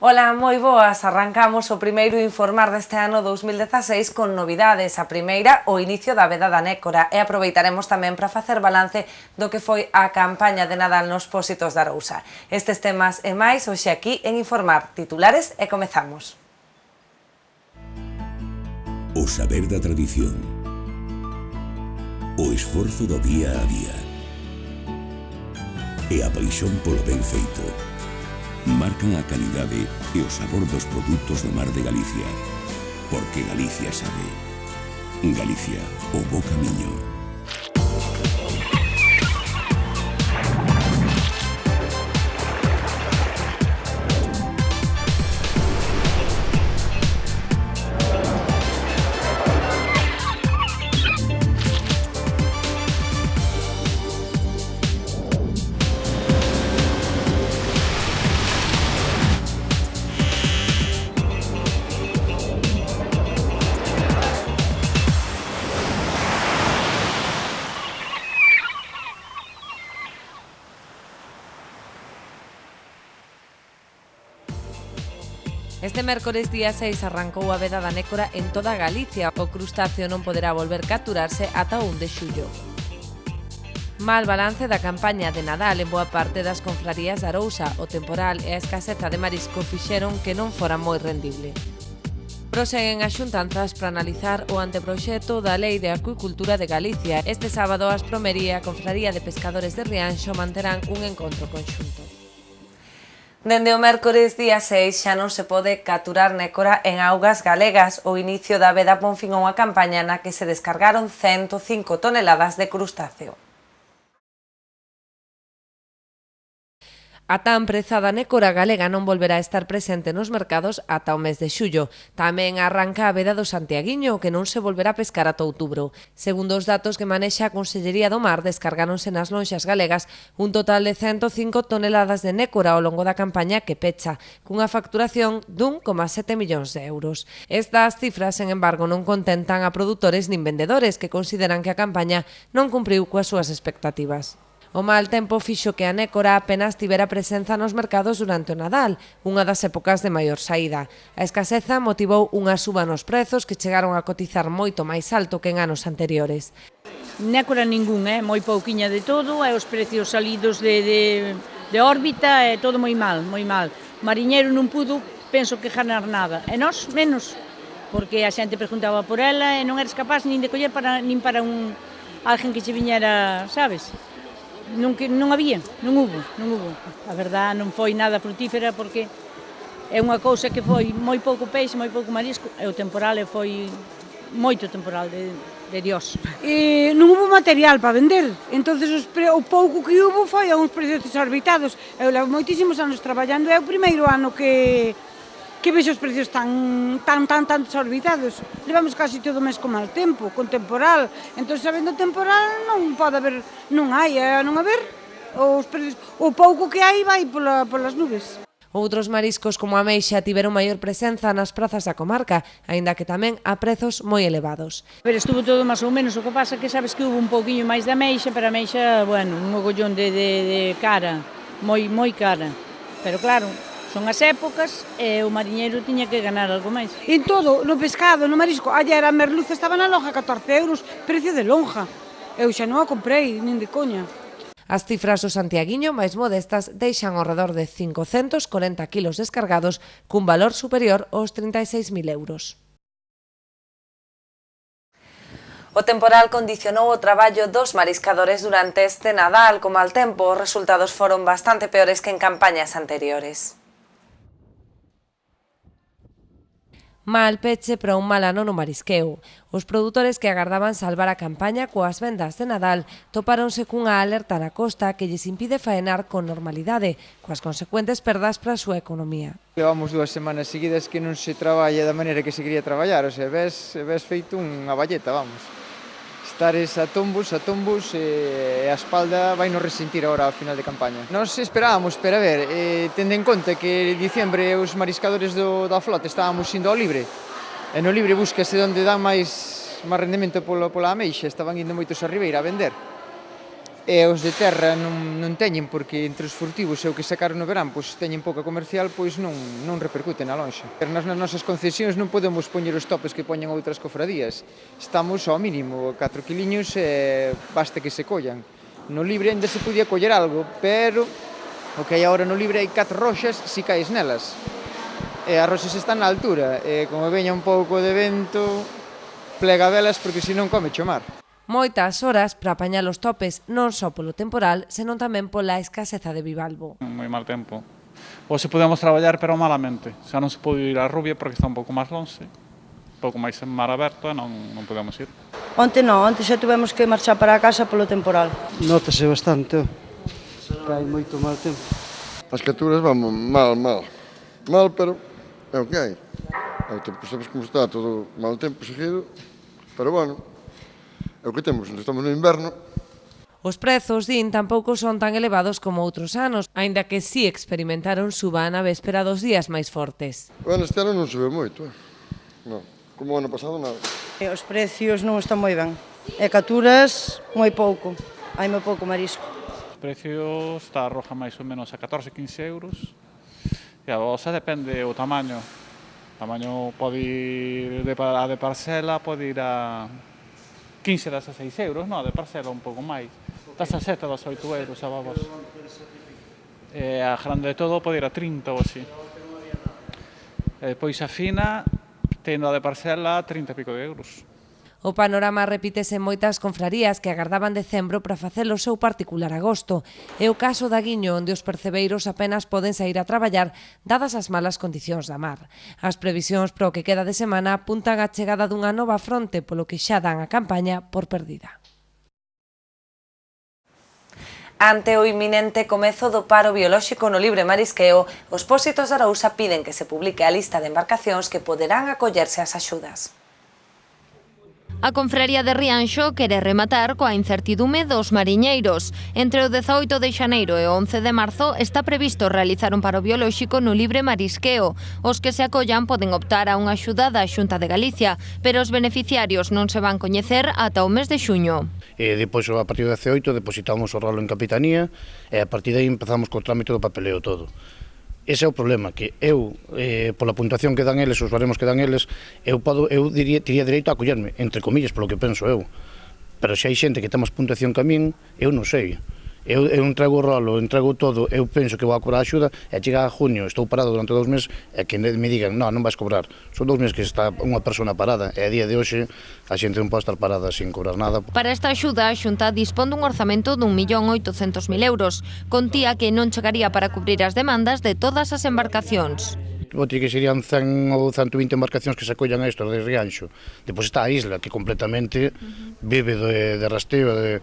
Ola, moi boas. Arrancamos o primeiro informar deste ano 2016 con novidades. A primeira, o inicio da veda da Nécora, e aproveitaremos tamén para facer balance do que foi a campaña de Nadal nos pósitos da Arousa. Estes temas e máis hoxe aquí en Informar. Titulares e comezamos. O saber da tradición, o esforzo do día a día e a paixón polo ben feito marcan a calidade e o sabor dos produtos do mar de Galicia, porque Galicia sabe. Galicia, o bo camiño. Este mércores día 6 arrancou a veda da Nécora en toda Galicia. O crustáceo non poderá volver capturarse ata o 1 de xullo. Mal balance da campaña de Nadal en boa parte das confrarías da Arousa. O temporal e a escaseza de marisco fixeron que non fora moi rendible. Proseguen as xuntanzas para analizar o anteproxecto da Lei de Acuicultura de Galicia. Este sábado a Aspromería e a Confraría de Pescadores de Rianxo manterán un encontro conxunto. Dende o mércores día 6 xa non se pode capturar nécora en augas galegas. O inicio da veda pon fin a unha campaña na que se descargaron 105 toneladas de crustáceo. A tan prezada nécora galega non volverá a estar presente nos mercados ata o mes de xullo. Tamén arranca a veda do Santiaguiño, que non se volverá a pescar ata outubro. Segundo os datos que manexa a Consellería do Mar, descargáronse nas lonxas galegas un total de 105 toneladas de nécora ao longo da campaña que pecha, cunha facturación dun 1,7 millóns de euros. Estas cifras, sen embargo, non contentan a produtores nin vendedores, que consideran que a campaña non cumpriu coas súas expectativas. O mal tempo fixo que a nécora apenas tivera presenza nos mercados durante o Nadal, unha das épocas de maior saída. A escaseza motivou unha suba nos prezos que chegaron a cotizar moito máis alto que en anos anteriores. Nécora ningún, moi pouquiña de todo, e os precios salidos de órbita, é todo moi mal, moi mal. Mariñeiro non pudo, penso que ganar nada, e nós menos, porque a xente preguntaba por ela e non eres capaz nin de coller nin para alguén que che viñera, sabes? Non había, non hubo. A verdad non foi nada frutífera porque é unha cousa que foi moi pouco peixe, moi pouco marisco, e o temporal foi moito temporal de Dios. Non hubo material para vender, entonces o pouco que hubo foi a uns precios desorbitados. Eu levo moitísimos anos traballando, é o primeiro ano que vexo os precios tan desorbitados. Levamos casi todo o mes con mal tempo, con temporal. Entón, sabendo temporal, non pode haber, non hai, non haber. Os precios, o pouco que hai vai polas nubes. Outros mariscos como a ameixa tiveron maior presenza nas prazas da comarca, aínda que tamén a prezos moi elevados. Pero estuvo todo máis ou menos, o que pasa que sabes que hubo un pouquiño máis de ameixa, pero a ameixa, bueno, un mogollón de cara, moi cara. Pero claro, son as épocas e o mariñeiro tiña que ganar algo máis. En todo, no pescado, no marisco, ayer a merluza estaba na lonja 14 euros, precio de lonja. Eu xa non a comprei, nin de coña. As cifras do Santiaguiño máis modestas deixan ao redor de 540 kilos descargados cun valor superior aos 36.000 euros. O temporal condicionou o traballo dos mariscadores durante este Nadal. Co mal tempo, os resultados foron bastante peores que en campañas anteriores. Mal peche para un mal ano no marisqueo. Os produtores que agardaban salvar a campaña coas vendas de Nadal topáronse cunha alerta na costa que lles impide faenar con normalidade, coas consecuentes perdas para a súa economía. Levamos 2 semanas seguidas que non se traballa da maneira que se quería traballar, o sea, ves feito unha balleta, vamos. Estares a tombos e a espalda vai nos resentir agora ao final de campaña. Nos esperábamos, pero a ver, tendo en conta que en diciembre os mariscadores da flota estábamos indo ao libre, e no libre búscase onde dan máis rendemento pola ameixa, estaban indo moitos a Ribeira a vender. E os de terra non teñen, porque entre os furtivos e o que sacaron no verán, pois teñen pouca comercial, pois non repercute na lonxa. Pero nas nosas concesións non podemos poñer os topes que poñen outras cofradías. Estamos ao mínimo, 4 quiliños e basta que se collan. No libre ainda se podía coller algo, pero o que hai agora no libre hai 4 roxas si caes nelas. E as roxas están na altura, e como veña un pouco de vento, plega velas porque senón come o mar. Moitas horas para apañar os topes non só polo temporal, senón tamén pola escaseza de bivalvo. Moi mal tempo. Hoxe podemos traballar, pero malamente. Xa non se pode ir a Rubia porque está un pouco máis longe, un pouco máis en mar aberto e non podemos ir. Onte xa tivemos que marchar para a casa polo temporal. Nótase bastante, hai moito mal tempo. As capturas van mal, pero é o que hai. O tempo, sabes como está, todo mal tempo seguido, pero bueno, é o que temos, estamos no inverno. Os prezos, din, tampouco son tan elevados como outros anos, aínda que si experimentaron suba na véspera dos días máis fortes. Bueno, este ano non sube moito, non, como o ano pasado nada. Os precios non están moi ben, e capturas moi pouco, hai moi pouco marisco. Os precios está a roja máis ou menos a 14-15 euros, e a bolsa depende o tamaño. O tamaño pode ir a de parcela, pode ir a 15 das a 6 euros, non, a de parcela un pouco máis. Das a 7 das 8 euros a babos. E a grande de todo pode ir a 30 ou así. E depois a fina, tendo a de parcela, 30 e pico de euros. O panorama repítese en moitas confrarías que agardaban decembro para facer o seu particular agosto. É o caso da Guiño, onde os percebeiros apenas poden sair a traballar dadas as malas condicións da mar. As previsións para o que queda de semana apuntan á chegada dunha nova fronte, polo que xa dan a campaña por perdida. Ante o inminente comezo do paro biolóxico no libre marisqueo, os pósitos de Arousa piden que se publique a lista de embarcacións que poderán acollerse ás axudas. A Confraría de Rianxo quere rematar coa incertidume dos mariñeiros. Entre o 18 de xaneiro e o 11 de marzo está previsto realizar un paro biolóxico no libre marisqueo. Os que se acollan poden optar a unha axuda da Xunta de Galicia, pero os beneficiarios non se van coñecer ata o mes de xuño. E depois, a partir do 18, depositamos o rolo en Capitanía e a partir de aí empezamos co trámite do papeleo todo. Ese é o problema, que eu, pola puntuación que dan eles, os baremos que dan eles, eu teria dereito a acollerme, entre comillas, polo que penso eu. Pero se hai xente que ten máis puntuación que a min, eu non sei. Eu entrego o rolo, entrego todo, eu penso que vou a cobrar a axuda, e chega a junio, estou parado durante 2 meses, e que me digan, non vais cobrar. Son 2 meses que está unha persona parada, e a día de hoxe a xente non pode estar parada sin cobrar nada. Para esta axuda, a Xunta dispón dun orzamento de 1.800.000 euros, contía que non chegaría para cubrir as demandas de todas as embarcacións. Que serían 100 ou 120 embarcacións que se acollan a isto de Rianxo. Depois está a isla, que completamente vive de rasteo,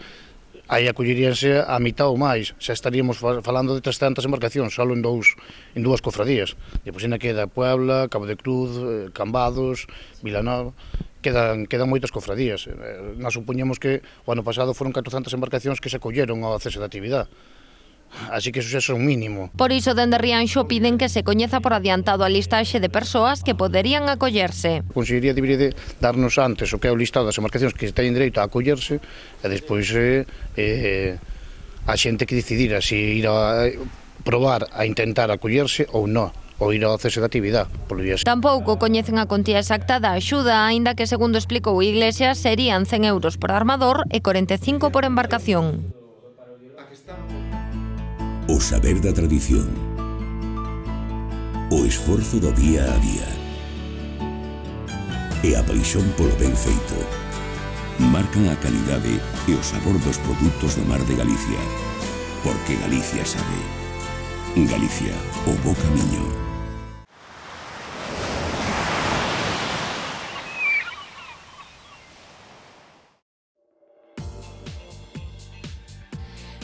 aí acolleríanse a mitad ou máis, xa estaríamos falando de 300 embarcacións, só en dúas cofradías. Depois ainda queda Puebla, Cabo de Cruz, Cambados, Vilanova, quedan moitas cofradías. Nós supoñemos que o ano pasado foron 400 embarcacións que se acolleron ao cese da actividade. Así que eso xa é un mínimo. Por iso, dende Rianxo piden que se coñeza por adiantado a listaxe de persoas que poderían acollerse. A Consellería debería de darnos antes o que é o listado das embarcacións que teñen dereito a acollerse e despois a xente que decidira se ir a probar a intentar acollerse ou non, ou ir ao cese da actividade. Tampouco coñecen a contía exacta da axuda, aínda que, segundo explicou Iglesias, serían 100 euros por armador e 45 por embarcación. O saber da tradición, o esforzo do día a día e a paixón polo ben feito marcan a calidade e o sabor dos produtos do mar de Galicia, porque Galicia sabe. Galicia, o bo camiño.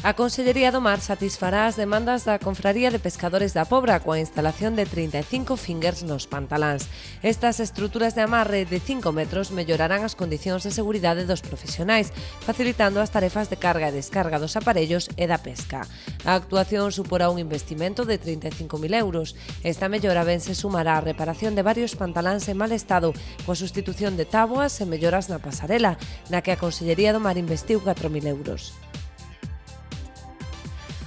A Consellería do Mar satisfará as demandas da Confraría de Pescadores da Pobra coa instalación de 35 fingers nos pantaláns. Estas estruturas de amarre de 5 metros mellorarán as condicións de seguridade dos profesionais, facilitando as tarefas de carga e descarga dos aparellos e da pesca. A actuación suporá un investimento de 35.000 euros. Esta mellora ben se sumará á reparación de varios pantaláns en mal estado, coa sustitución de táboas e melloras na pasarela, na que a Consellería do Mar investiu 4.000 euros.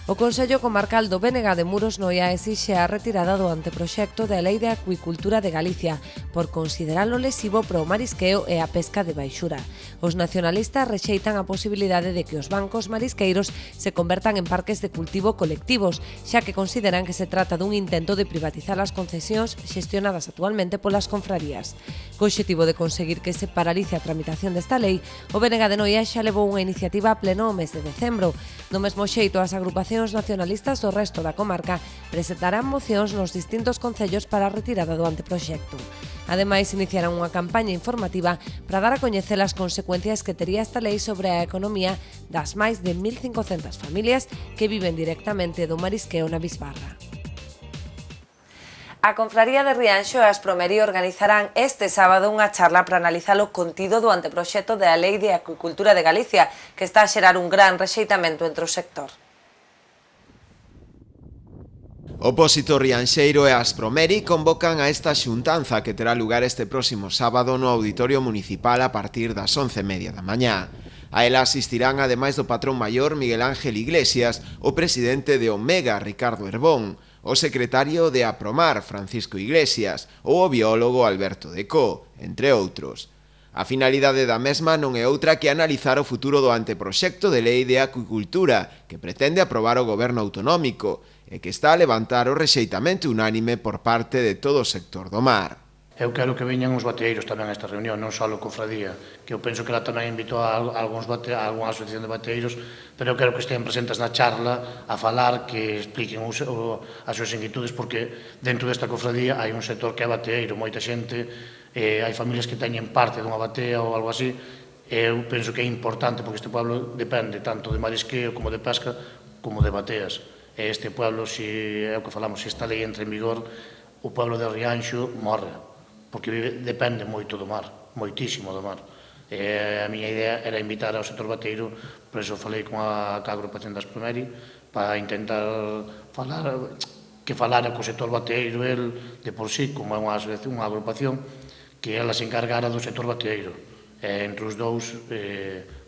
O Consello Comarcal do Bénega de Muros Noia exixe a retirada do anteproxecto da Lei de Acuicultura de Galicia por consideralo lesivo para o marisqueo e a pesca de baixura. Os nacionalistas rexeitan a posibilidade de que os bancos marisqueiros se convertan en parques de cultivo colectivos, xa que consideran que se trata dun intento de privatizar as concesións xestionadas actualmente polas confrarías. Co obxectivo de conseguir que se paralice a tramitación desta lei, o Bénega de Noia xa levou unha iniciativa a pleno o mes de decembro. Do mesmo xeito, as agrupacións nacionalistas do resto da comarca presentarán mocións nos distintos concellos para a retirada do anteproxecto. Ademais, iniciarán unha campaña informativa para dar a coñecer as consecuencias que tería esta lei sobre a economía das máis de 1.500 familias que viven directamente do marisqueo na Bisbarra. A Confraría de Rianxo e Aspromería organizarán este sábado unha charla para analizar o contido do anteproxecto da Lei de Acuicultura de Galicia, que está a xerar un gran rexeitamento entre o sector. Opósito Rianxeiro e Aspromeri convocan a esta xuntanza que terá lugar este próximo sábado no Auditorio Municipal a partir das 11:30 da mañá. A ela asistirán, ademais do patrón maior Miguel Ángel Iglesias, o presidente de Omega, Ricardo Herbón, o secretario de Apromar, Francisco Iglesias, ou o biólogo Alberto Decó, entre outros. A finalidade da mesma non é outra que analizar o futuro do anteproxecto de Lei de Acuicultura que pretende aprobar o goberno autonómico e que está a levantar o rexeitamento unánime por parte de todo o sector do mar. Eu quero que veñan os bateeiros tamén a esta reunión, non só a Cofradía, que eu penso que ela tamén invitou a algunha asociación de bateeiros, pero eu quero que estén presentes na charla a falar, que expliquen as súas inquietudes, porque dentro desta cofradía hai un sector que é bateeiro, moita xente, hai familias que teñen parte dunha batea ou algo así, eu penso que é importante, porque este pueblo depende tanto de marisqueo como de pesca, como de bateas. E este pueblo, se é o que falamos, se esta lei entra en vigor, o pueblo de Rianxo morre, porque depende moito do mar, moitísimo do mar. A miña idea era invitar ao sector bateiro, por eso falei con a agrupación das Aspromeri, para intentar falara co sector bateiro, el, de por sí, como é unha asociación, unha agrupación, que ela se encargara do sector bateiro. Entre os dous,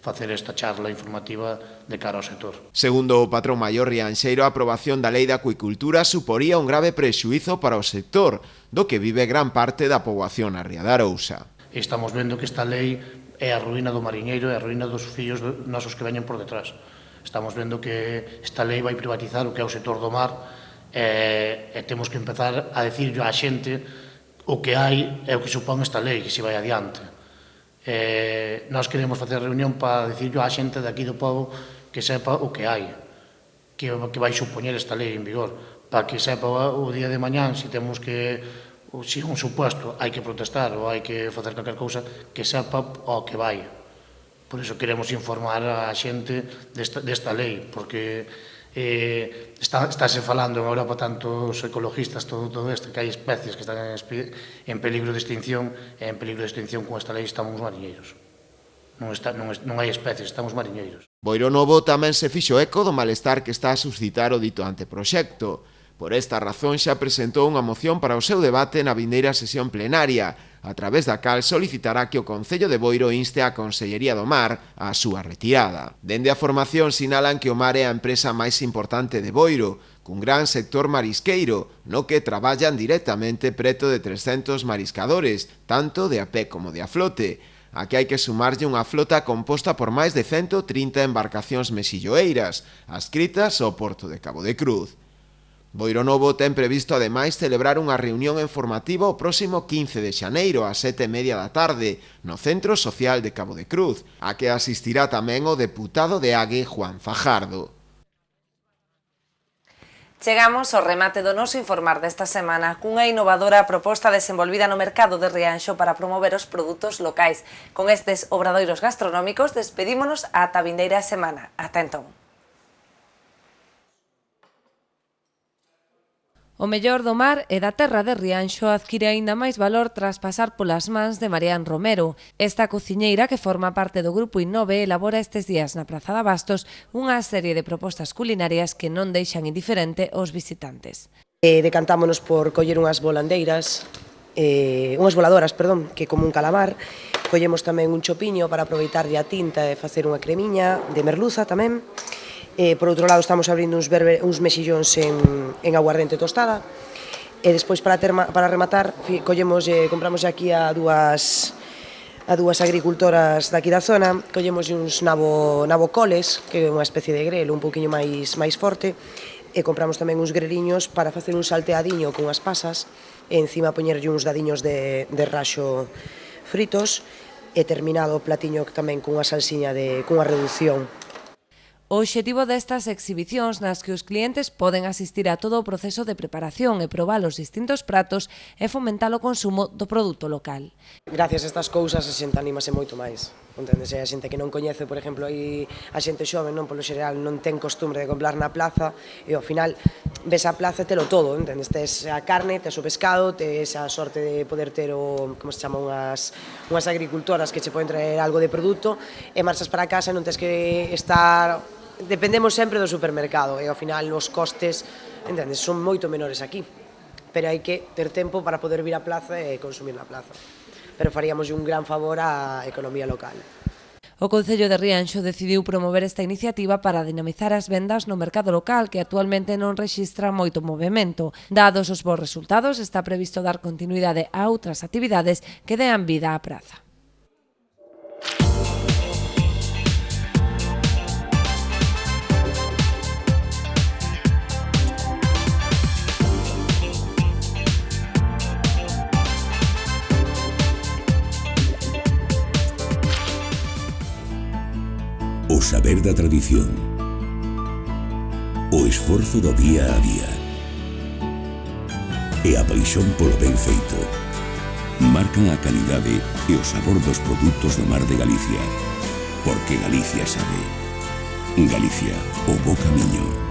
facer esta charla informativa de cara ao sector. Segundo o patrón maior rianxeiro, a aprobación da Lei de Acuicultura suporía un grave prexuízo para o sector, do que vive gran parte da poboación na Ría de Arousa. Estamos vendo que esta lei é a ruína do mariñeiro e a ruína dos fillos nosos que veñen por detrás. Estamos vendo que esta lei vai privatizar o que é o sector do mar e temos que empezar a decirlo á xente o que hai e o que supón esta lei, que se vai adiante. Nós queremos facer reunión para decirlo á xente daqui do povo que sepa o que hai, que vai supoñer esta lei en vigor, para que sepa o día de mañán, se temos que, se un suposto hai que protestar ou hai que facer calquer cousa, que sepa o que vai. Por iso queremos informar a xente desta lei, porque estáse falando en Europa tanto os ecologistas, todo isto, que hai especies que están en peligro de extinción, e en peligro de extinción con esta lei estamos os mariñeiros. Non hai especies, estamos mariñeiros. Boiro Novo tamén se fixo eco do malestar que está a suscitar o dito anteproxecto. Por esta razón xa presentou unha moción para o seu debate na vindeira sesión plenaria, a través da cal solicitará que o Concello de Boiro inste á Consellería do Mar á súa retirada. Dende a formación sinalan que o mar é a empresa máis importante de Boiro, cun gran sector marisqueiro, no que traballan directamente preto de 300 mariscadores, tanto de a pé como de a flote. Aquí hai que sumarlle unha flota composta por máis de 130 embarcacións mexilloeiras, adscritas ao porto de Cabo de Cruz. Boiro Novo ten previsto ademais celebrar unha reunión informativa o próximo 15 de xaneiro ás 7:30 da tarde no Centro Social de Cabo de Cruz, a que asistirá tamén o deputado de Ague, Juan Fajardo. Chegamos ao remate do noso informar desta semana cunha innovadora proposta desenvolvida no mercado de Rianxo para promover os produtos locais. Con estes obradoiros gastronómicos despedímonos ata a vindeira semana. Ata entón. O mellor do mar e da terra de Rianxo adquire aínda máis valor tras pasar polas mans de Marián Romero. Esta cociñeira, que forma parte do Grupo Innove, elabora estes días na Praza de Abastos unha serie de propostas culinarias que non deixan indiferente os visitantes. Decantámonos por coller unhas voladoras, que como un calamar. Collemos tamén un chopiño para aproveitarlle a tinta e facer unha cremiña de merluza tamén. Por outro lado, estamos abrindo uns mexillóns en aguardente tostada. E despois, para rematar, compramos aquí a dúas agricultoras daqui da zona, collemos uns nabocoles, que é unha especie de grelo un pouquiño máis forte, e compramos tamén uns greliños para facer un salteadiño con as pasas, e encima poñerlle uns dadiños de raxo fritos, e terminado o platiño tamén cunha salsiña cunha reducción. O obxectivo destas exhibicións nas que os clientes poden asistir a todo o proceso de preparación e probar os distintos pratos e fomentar o consumo do produto local. Gracias a estas cousas a xente anímase moito máis, entendes? A xente que non coñece, por exemplo, aí a xente xove, non, polo xeral, non ten costumbre de comprar na plaza e ao final ves a plaza e telo todo, entendes? Tes a carne, tes o pescado, tes a sorte de poder ter como se chama, unhas agricultoras que che poden traer algo de produto e marchas para casa e non tes que estar... Dependemos sempre do supermercado e ao final os costes, entendes, son moito menores aquí, pero hai que ter tempo para poder vir á plaza e consumir na plaza, pero faríamos un gran favor á economía local. O Concello de Rianxo decidiu promover esta iniciativa para dinamizar as vendas no mercado local, que actualmente non rexistra moito movimento. Dados os bons resultados, está previsto dar continuidade a outras actividades que dean vida á praza. O saber da tradición, o esforzo do día a día e a paixón polo ben feito marcan a calidade e o sabor dos produtos do mar de Galicia, porque Galicia sabe. Galicia, o bo camiño.